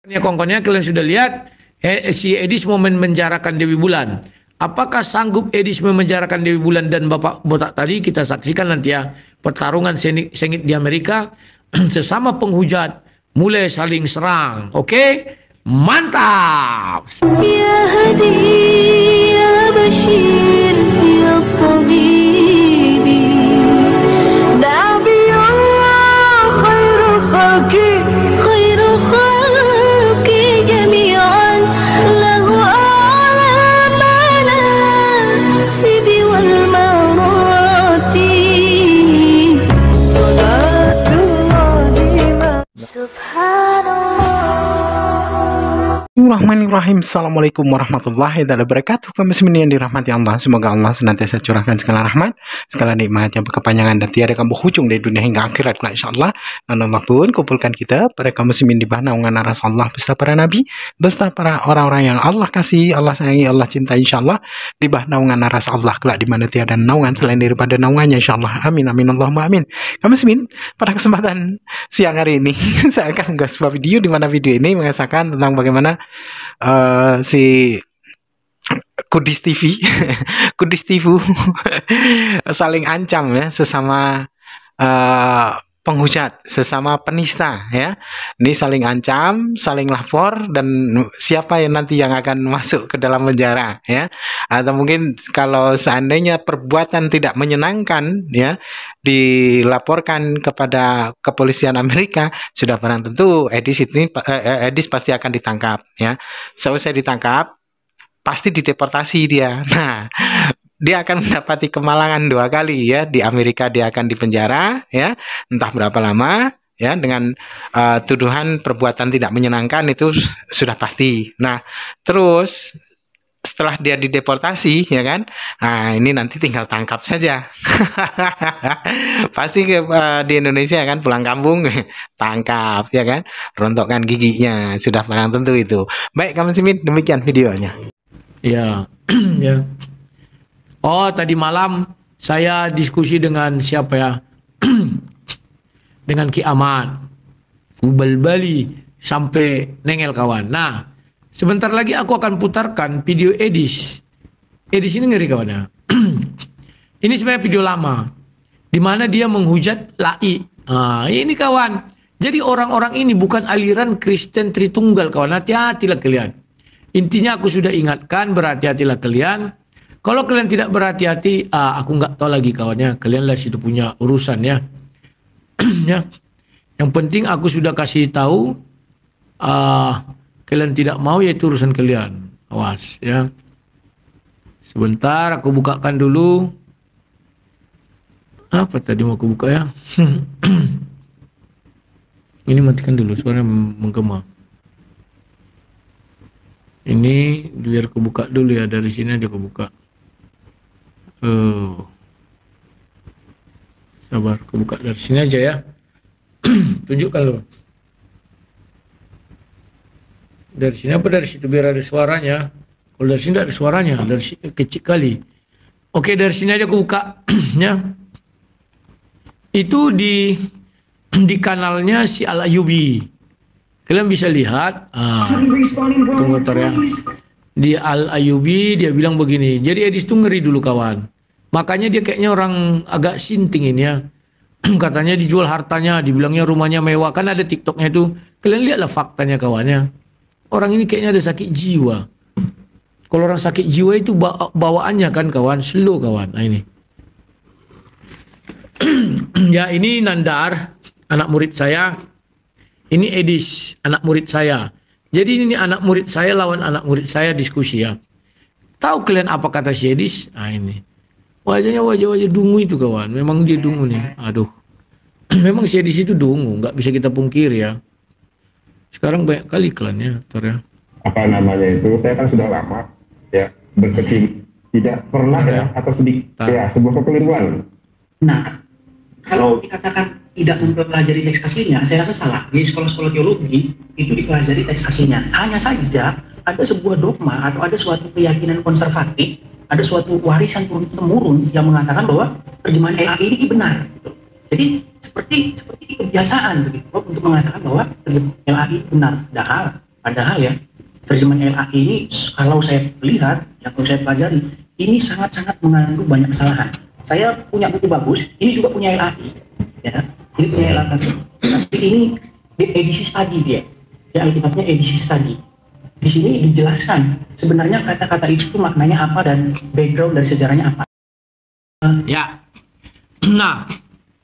Ya kongkonnya kalian sudah lihat si Edis mau memenjarakan Dewi Bulan. Apakah sanggup Edis memenjarakan Dewi Bulan dan Bapak Botak tadi? Kita saksikan nanti ya pertarungan sengit di Amerika. Sesama penghujat mulai saling serang. Oke? Mantap. Ya Hadi ya Bashir ya Tabibi Nabiyullah khairul khalqi jami'an lahu a'la manasibi wal marati salatullah subhanallah. Bismillahirrahmanirrahim. Assalamualaikum warahmatullahi wabarakatuh. Kaum muslimin yang dirahmati Allah, semoga Allah senantiasa curahkan segala rahmat, segala nikmat yang berkepanjangan dan tiada kambuh ujung dari dunia hingga akhirat insyaallah. Dan Allah pun kumpulkan kita para kaum muslimin di bawah naungan aras Allah beserta para nabi, beserta para orang-orang yang Allah kasih, Allah sayangi, Allah cintai insyaallah, di bawah naungan aras Allah kelak di mana tiada naungan selain daripada naungannya insyaallah. Amin amin Allahumma amin. Kaum muslimin, pada kesempatan siang hari ini saya akan mengunggah sebuah video di mana video ini mengisahkan tentang bagaimana si Kudis TV Kudis TV saling ancam ya, sesama penghujat, sesama penista ya. Ini saling ancam, saling lapor, dan siapa yang nanti yang akan masuk ke dalam penjara ya. Atau mungkin kalau seandainya perbuatan tidak menyenangkan ya, dilaporkan kepada kepolisian Amerika, sudah barang tentu Edis pasti akan ditangkap ya. Seusai ditangkap pasti dideportasi dia. Nah, dia akan mendapati kemalangan 2 kali ya. Di Amerika dia akan dipenjara ya, entah berapa lama ya, dengan tuduhan perbuatan tidak menyenangkan, itu sudah pasti. Nah, terus setelah dia dideportasi ya kan, nah ini nanti tinggal tangkap saja. Pasti di Indonesia kan, pulang kampung tangkap ya kan, rontokkan giginya, sudah barang tentu itu. Baik kamu muslimin, demikian videonya. Ya, ya. Oh, tadi malam saya diskusi dengan siapa ya? Dengan Ki Ahmad. Fubal Bali sampai nengel kawan. Nah, sebentar lagi aku akan putarkan video Edis. Edis ini ngeri kawan ya. Ini sebenarnya video lama, di mana dia menghujat Lai. Nah, ini kawan. Jadi orang-orang ini bukan aliran Kristen Tritunggal kawan. Hati-hatilah kalian. Intinya aku sudah ingatkan, berhati-hatilah kalian. Kalau kalian tidak berhati-hati, aku nggak tahu lagi kawannya. Kalian lah situ punya urusan ya. Ya. Yang penting aku sudah kasih tahu. Kalian tidak mau, ya itu urusan kalian. Awas ya. Sebentar aku bukakan dulu. Apa tadi mau aku buka ya? Ini matikan dulu, suaranya menggema. Ini biar aku buka dulu ya, dari sini aja aku buka. Sabar, aku buka dari sini aja ya. Tunjukkan lo. Dari sini apa dari situ biar ada suaranya. Kalau dari sini tidak ada suaranya, dari sini kecil kali. Oke, dari sini aja aku buka ya. Itu di kanalnya si Al Ayyubi. Kalian bisa lihat, tunggu ntar ya. Di Al Ayyubi dia bilang begini. Jadi Edis tuh ngeri dulu kawan. Makanya dia kayaknya orang agak sinting ini ya. Katanya dijual hartanya, dibilangnya rumahnya mewah. Kan ada TikToknya itu. Kalian lihatlah faktanya kawannya. Orang ini kayaknya ada sakit jiwa. Kalau orang sakit jiwa itu bawaannya kan kawan, slow kawan. Nah ini. Ya ini Nandar, anak murid saya. Ini Edis, anak murid saya. Jadi ini anak murid saya lawan anak murid saya diskusi ya. Tahu kalian apa kata si Edis? Nah ini. Wajahnya wajah dungu itu kawan. Memang dia dungu nih. Aduh. Memang si Edis itu dungu. Nggak bisa kita pungkiri ya. Sekarang banyak kali iklannya. Ya. Apa namanya itu? Saya kan sudah lama ya berkecimpung. Tidak pernah ya atau sedikit ya sebuah kekeliruan. Nah, kalau dikatakan tidak mempelajari teks aslinya, saya rasa salah. Di sekolah-sekolah teologi itu dipelajari teks aslinya. Hanya saja ada sebuah dogma atau ada suatu keyakinan konservatif, ada suatu warisan turun-temurun yang mengatakan bahwa terjemahan LAI ini benar. Gitu. Jadi seperti kebiasaan begitu untuk mengatakan bahwa terjemahan LAI benar. Padahal Padahal ya, terjemahan LAI ini kalau saya lihat, yang kalau saya pelajari, ini sangat-sangat mengandung banyak kesalahan. Saya punya buku bagus, ini juga punya LAI, ya. Ini punya LAI, tapi ini edisi study dia. Ya, Alkitabnya edisi study. Di sini dijelaskan sebenarnya kata-kata itu tuh maknanya apa dan background dari sejarahnya apa. Ya. Nah,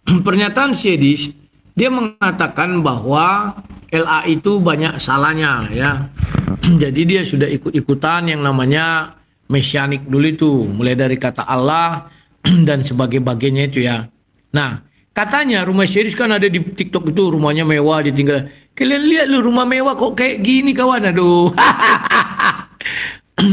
pernyataan si Edis, dia mengatakan bahwa LA itu banyak salahnya ya. Jadi dia sudah ikut-ikutan yang namanya mesianik dulu itu, mulai dari kata Allah dan sebagainya itu ya. Nah, katanya rumah si Edis kan ada di TikTok itu, rumahnya mewah ditinggal. Kalian lihat lu rumah mewah kok kayak gini kawan, aduh.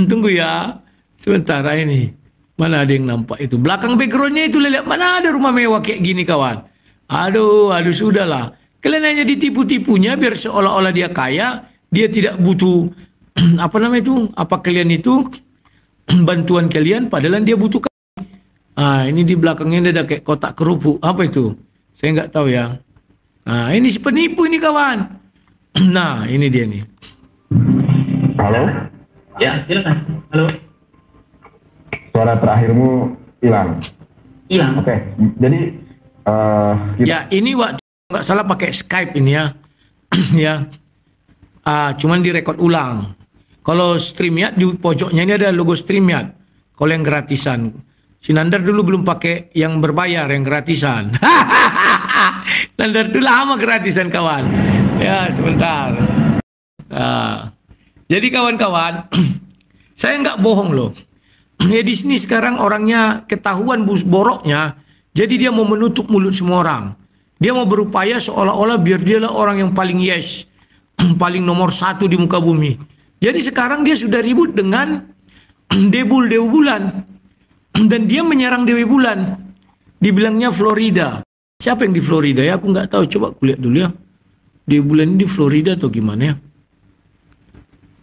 Tunggu ya, sebentar ini. Mana ada yang nampak itu? Belakang backgroundnya itu lihat, mana ada rumah mewah kayak gini kawan. Aduh sudahlah. Kalian hanya ditipu-tipunya biar seolah-olah dia kaya, dia tidak butuh apa namanya itu? Apa kalian itu bantuan kalian? Padahal dia butuh. Ini di belakangnya ada kayak kotak kerupuk. Apa itu? Saya nggak tahu ya. Ini si penipu ini kawan. Nah, ini dia nih. Halo? Ya, silakan. Halo. Suara terakhirmu hilang. Hilang. Oke, jadi Ya, ini waktu nggak salah pakai Skype ini ya. Ya. Cuman direkod ulang. Kalau StreamYard di pojoknya ini ada logo StreamYard. Kalau yang gratisan. Si Nandar dulu belum pakai yang berbayar, yang gratisan. Nandar itu lama gratisan kawan. Ya, sebentar. Jadi kawan-kawan, saya nggak bohong loh. Edis ini sekarang orangnya ketahuan boroknya, jadi dia mau menutup mulut semua orang. Dia mau berupaya seolah-olah biar dialah orang yang paling yes, paling nomor 1 di muka bumi. Jadi sekarang dia sudah ribut dengan Dewi Bulan. Dan dia menyerang Dewi Bulan. Dibilangnya Florida. Siapa yang di Florida ya? Aku nggak tahu. Coba aku lihat dulu ya. Dewi Bulan ini di Florida atau gimana ya?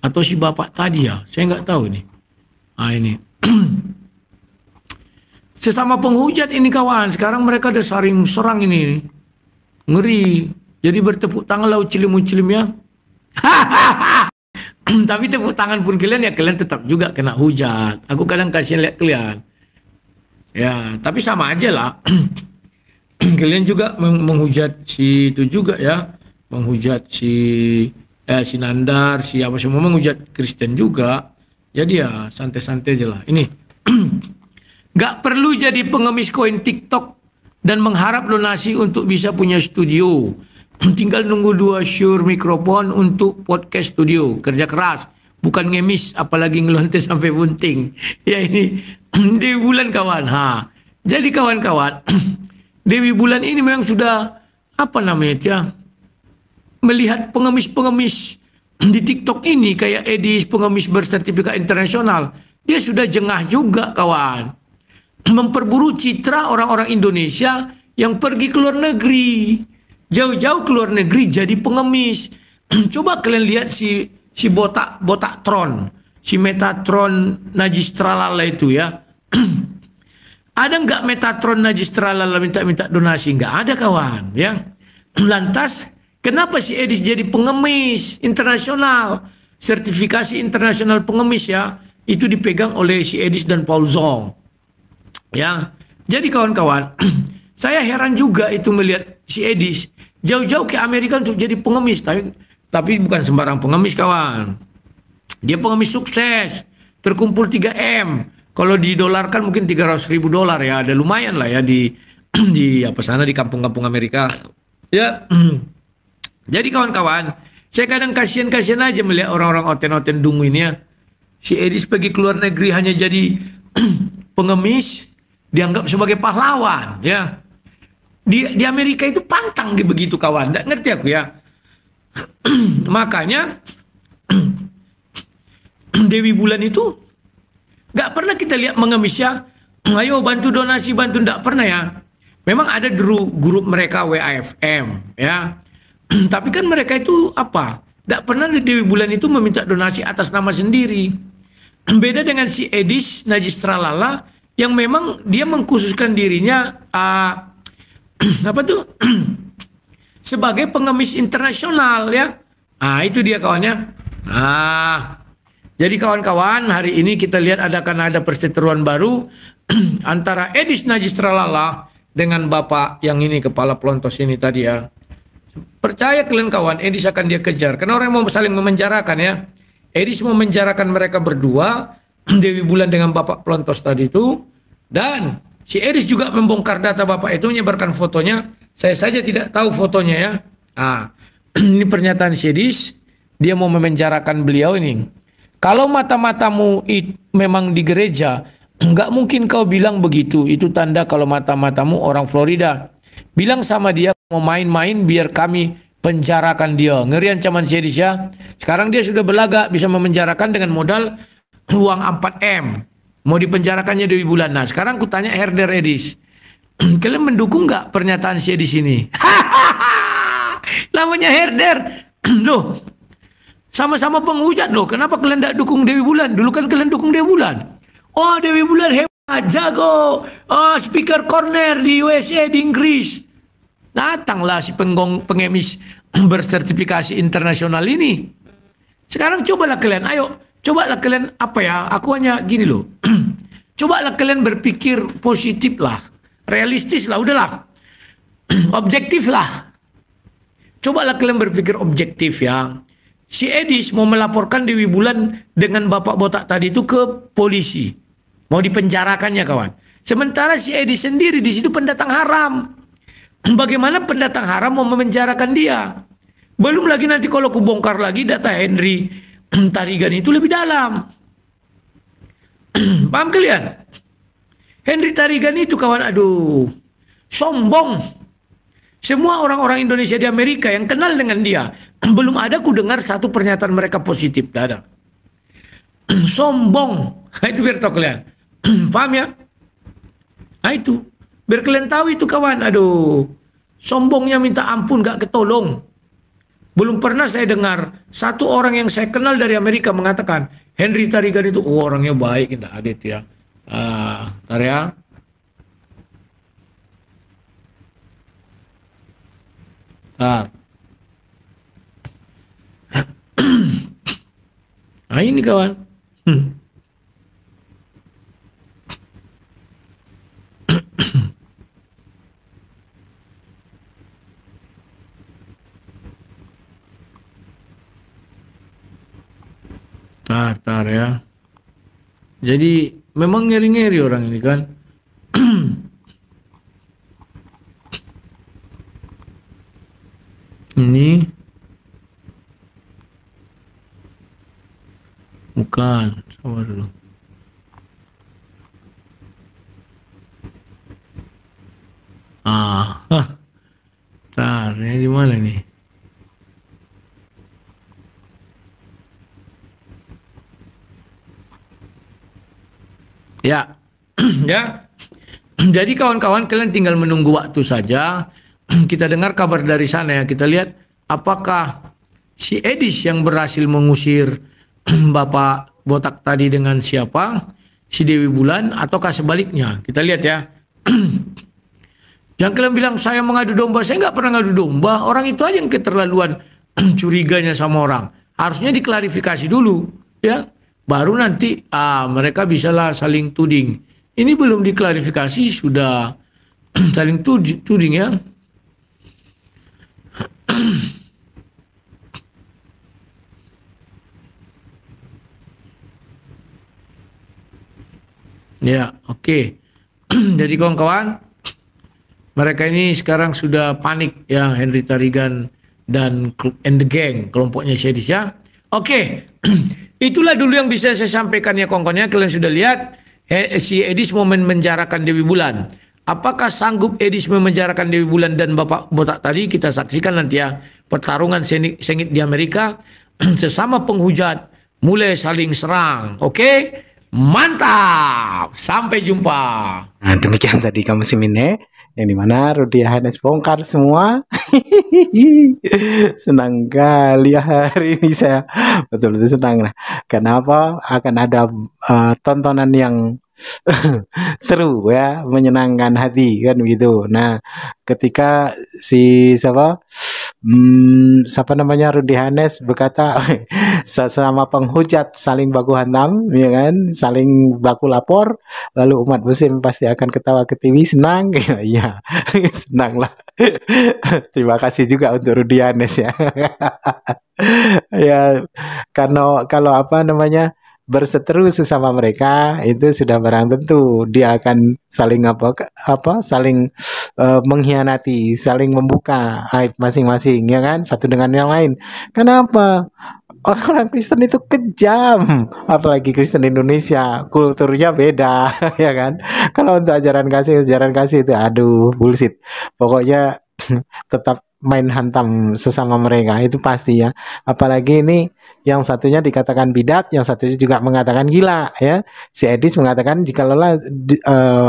Atau si bapak tadi ya? Saya nggak tahu ini. Ini. Sesama penghujat ini kawan. Sekarang mereka ada saling serang ini. Ngeri. Jadi bertepuk tangan lah ucilim-ucilim ya. Tapi tepuk tangan pun kalian ya kalian tetap juga kena hujat. Aku kadang kasih lihat kalian. Ya, tapi sama aja lah. Kalian juga menghujat si itu juga ya. Menghujat si Nandar, si apa semua menghujat Kristen juga. Jadi ya santai-santai aja lah. Ini gak perlu jadi pengemis koin TikTok dan mengharap donasi untuk bisa punya studio. Tinggal nunggu 2 Shure mikrofon untuk podcast studio. Kerja keras, bukan ngemis, apalagi ngelonte sampai bunting. Ya ini Dewi Bulan kawan. Jadi kawan-kawan, Dewi Bulan ini memang sudah apa namanya ya? Melihat pengemis-pengemis di TikTok ini kayak Edis, pengemis bersertifikat internasional, dia sudah jengah juga kawan. Memperburuk citra orang-orang Indonesia yang pergi ke luar negeri. Jauh-jauh ke luar negeri jadi pengemis. Coba kalian lihat si botak Tron, si Metatron Najis Tralala itu ya. Ada nggak Metatron Najis Tralala minta donasi? Nggak ada kawan ya. Lantas kenapa si Edis jadi pengemis internasional? Sertifikasi internasional pengemis ya, itu dipegang oleh si Edis dan Paul Zong. Ya, jadi kawan-kawan, saya heran juga itu melihat si Edis jauh-jauh ke Amerika untuk jadi pengemis, tapi bukan sembarang pengemis kawan. Dia pengemis sukses, terkumpul 3M. Kalau didolarkan mungkin $300.000 ya, ada lumayan lah ya di apa sana di kampung-kampung Amerika. Ya, jadi kawan-kawan, saya kadang kasihan aja melihat orang-orang oten-oten dungu ini ya. Si Edis pergi ke luar negeri hanya jadi pengemis, dianggap sebagai pahlawan ya. Di Amerika itu pantang begitu kawan, nggak ngerti aku ya. Makanya Dewi Bulan itu nggak pernah kita lihat mengemis ya. Ayo bantu donasi, bantu, nggak pernah ya. Memang ada grup mereka WAFM ya. Tapi kan mereka itu apa? Nggak pernah Dewi Bulan itu meminta donasi atas nama sendiri. Beda dengan si Edis Najis Tralala yang memang dia mengkhususkan dirinya apa tuh sebagai pengemis internasional ya. Itu dia kawannya. Nah, jadi kawan-kawan, hari ini kita lihat akan ada perseteruan baru antara Edis Najis Tralala dengan Bapak yang ini, kepala pelontos ini tadi ya. Percaya kalian kawan, Edis akan dia kejar. Karena orang mau saling memenjarakan ya. Edis mau menjarakan mereka berdua, Dewi Bulan dengan Bapak pelontos tadi itu. Dan si Edis juga membongkar data Bapak itu, menyebarkan fotonya. Saya saja tidak tahu fotonya ya. Nah, ini pernyataan si Edis. Dia mau memenjarakan beliau ini. Kalau mata-matamu memang di gereja, nggak mungkin kau bilang begitu. Itu tanda kalau mata-matamu orang Florida. Bilang sama dia mau main-main biar kami penjarakan dia. Ngeri ancaman si Edis ya. Sekarang dia sudah belagak bisa memenjarakan dengan modal uang 4M. Mau dipenjarakannya Dewi Bulan. Nah sekarang kutanya Herder Edis. Kalian mendukung nggak pernyataan si Edis ini? Namanya Herder. Loh. Sama-sama penghujat loh. Kenapa kalian tidak dukung Dewi Bulan? Dulu kan kalian dukung Dewi Bulan. Oh Dewi Bulan hebat, jago. Oh speaker corner di USA, di Inggris. Datanglah si pengemis bersertifikasi internasional ini. Sekarang cobalah kalian, ayo. Cobalah kalian apa ya? Aku hanya gini loh. Cobalah kalian berpikir positif lah. Realistis lah, udahlah. Objektif lah. Cobalah kalian berpikir objektif ya. Si Edis mau melaporkan Dewi Bulan dengan Bapak Botak tadi itu ke polisi. Mau dipenjarakannya kawan. Sementara si Edis sendiri di situ pendatang haram. Bagaimana pendatang haram mau memenjarakan dia? Belum lagi nanti kalau aku bongkar lagi data Henry Tarigan itu lebih dalam. Paham kalian? Henry Tarigan itu kawan, aduh, sombong. Semua orang-orang Indonesia di Amerika yang kenal dengan dia, belum ada ku dengar satu pernyataan mereka positif. Tidak ada. Sombong. Itu biar tahu kalian. Paham ya? Nah itu. Biar kalian tahu itu kawan. Aduh. Sombongnya minta ampun gak ketolong. Belum pernah saya dengar satu orang yang saya kenal dari Amerika mengatakan Henry Tarigan itu orangnya baik. Tidak ada itu ya. Ntar ya. Nah ini kawan. Tar ya. Jadi memang ngeri-ngeri orang ini kan. Ini bukan, sabar dulu. Tar, ini di mana nih? Ya, ya. Jadi kawan-kawan kalian tinggal menunggu waktu saja. Kita dengar kabar dari sana ya. Kita lihat apakah si Edis yang berhasil mengusir Bapak Botak tadi dengan siapa? Si Dewi Bulan ataukah sebaliknya? Kita lihat ya. Jangan kalian bilang saya mengadu domba. Saya nggak pernah ngadu domba. Orang itu aja yang keterlaluan curiganya sama orang. Harusnya diklarifikasi dulu ya. Baru nanti mereka bisalah saling tuding. Ini belum diklarifikasi sudah saling tuding ya. Ya, oke. Jadi kawan-kawan, mereka ini sekarang sudah panik ya, Henry Tarigan dan the gang, kelompoknya Sedis ya. Oke. Itulah dulu yang bisa saya sampaikan ya kawan-kawan ya. Kalian sudah lihat si Edis mau menjarakan Dewi Bulan. Apakah sanggup Edis memenjarakan Dewi Bulan dan Bapak Botak tadi? Kita saksikan nanti ya. Pertarungan sengit di Amerika. Sesama penghujat mulai saling serang. Oke? Mantap. Sampai jumpa. Nah, demikian tadi kamu Simine yang dimana Rudy Yohanes bongkar semua. Senang kali hari ini saya, betul-betul senang. Nah, kenapa akan ada tontonan yang seru ya, menyenangkan hati kan begitu. Nah, ketika si siapa siapa namanya, Rudy Hanes berkata sesama penghujat saling baku hantam, ya kan, saling baku lapor, lalu umat muslim pasti akan ketawa ketiwi senang. Ya, senang lah. Terima kasih juga untuk Rudy Hanes ya. Ya, kalau apa namanya, berseteru sesama mereka itu sudah barang tentu dia akan saling saling mengkhianati, saling membuka aib masing-masing, ya kan, satu dengan yang lain. Kenapa? Orang-orang Kristen itu kejam, apalagi Kristen Indonesia, kulturnya beda, ya kan. Kalau untuk ajaran kasih itu aduh bullshit. Pokoknya tetap main hantam sesama mereka itu pasti ya. Apalagi ini yang satunya dikatakan bidat, yang satunya juga mengatakan gila ya. Si Edis mengatakan jika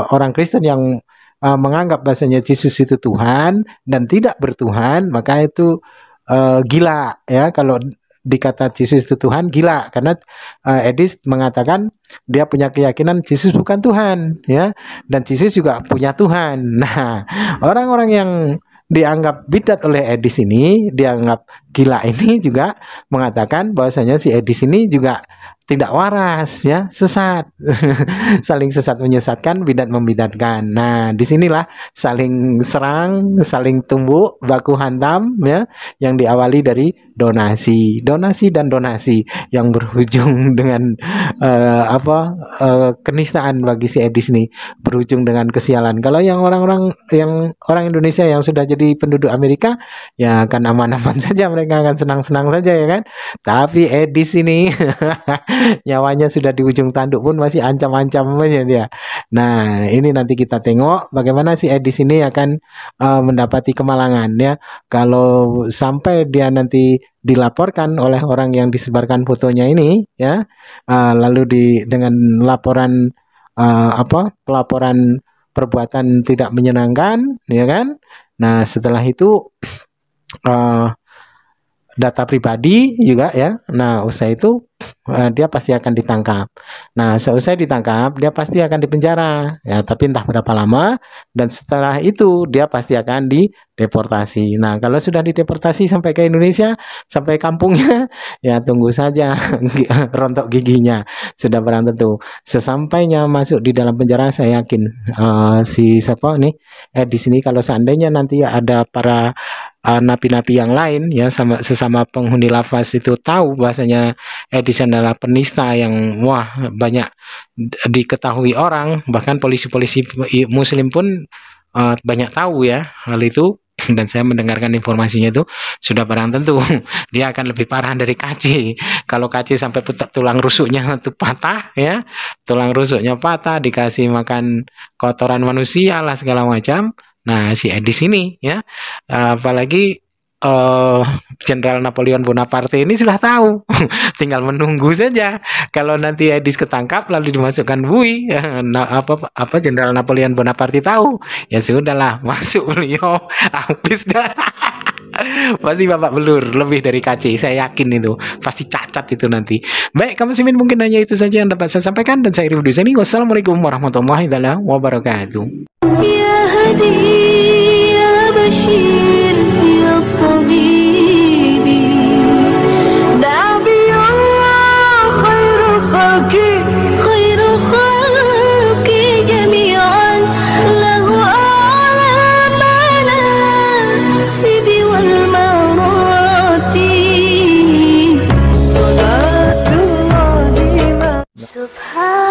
orang Kristen yang menganggap bahasanya Yesus itu Tuhan dan tidak bertuhan, maka itu gila ya. Kalau dikata Yesus itu Tuhan, gila, karena Edis mengatakan dia punya keyakinan Yesus bukan Tuhan ya, dan Yesus juga punya Tuhan. Nah, orang-orang yang dianggap bidat oleh Edis ini, dianggap gila ini juga mengatakan bahwasanya si Edis ini juga tidak waras ya, sesat. Saling sesat menyesatkan, bidat membidatkan. Nah, disinilah saling serang, saling tumbuk, baku hantam ya, yang diawali dari donasi dan donasi yang berujung dengan kenistaan bagi si Edis ini, berujung dengan kesialan. Kalau yang orang Indonesia yang sudah jadi penduduk Amerika ya akan aman-aman saja, mereka akan senang-senang saja ya kan. Tapi Edis ini nyawanya sudah di ujung tanduk pun masih ancam-ancam aja dia. Nah, ini nanti kita tengok bagaimana si Edis ini akan mendapati kemalangan ya. Kalau sampai dia nanti dilaporkan oleh orang yang disebarkan fotonya ini ya, lalu dengan laporan pelaporan perbuatan tidak menyenangkan ya kan. Nah, setelah itu data pribadi juga ya. Nah, usai itu dia pasti akan ditangkap. Nah, seusai ditangkap dia pasti akan dipenjara ya, tapi entah berapa lama, dan setelah itu dia pasti akan dideportasi. Nah, kalau sudah dideportasi sampai ke Indonesia, sampai kampungnya ya tunggu saja rontok giginya. Sudah barang tentu sesampainya masuk di dalam penjara, saya yakin si siapa nih di sini, kalau seandainya nanti ada para napi-napi yang lain ya, sesama penghuni lafaz itu tahu bahasanya Edis adalah penista yang banyak diketahui orang, bahkan polisi-polisi muslim pun banyak tahu ya hal itu, dan saya mendengarkan informasinya itu, sudah barang tentu dia akan lebih parah dari Kaci. Kalau Kaci sampai tulang rusuknya itu patah ya, tulang rusuknya patah, dikasih makan kotoran manusia lah segala macam. Nah, si Edis ini ya, apalagi Jenderal Napoleon Bonaparte ini sudah tahu, tinggal menunggu saja. Kalau nanti Edis ketangkap lalu dimasukkan bui, Jenderal Napoleon Bonaparte tahu, ya sudahlah, masuk beliau, habis dah. Pasti babak belur lebih dari KC, saya yakin itu pasti cacat itu nanti. Baik, kamu simin, mungkin hanya itu saja yang dapat saya sampaikan, dan saya Rifdi Sani. Wassalamualaikum warahmatullahi wabarakatuh. يا هدي يا بشير يا طبيبي نبي الله خير الخلق جميعا له أعلى المناسب والمراتب صلاة الله سبحان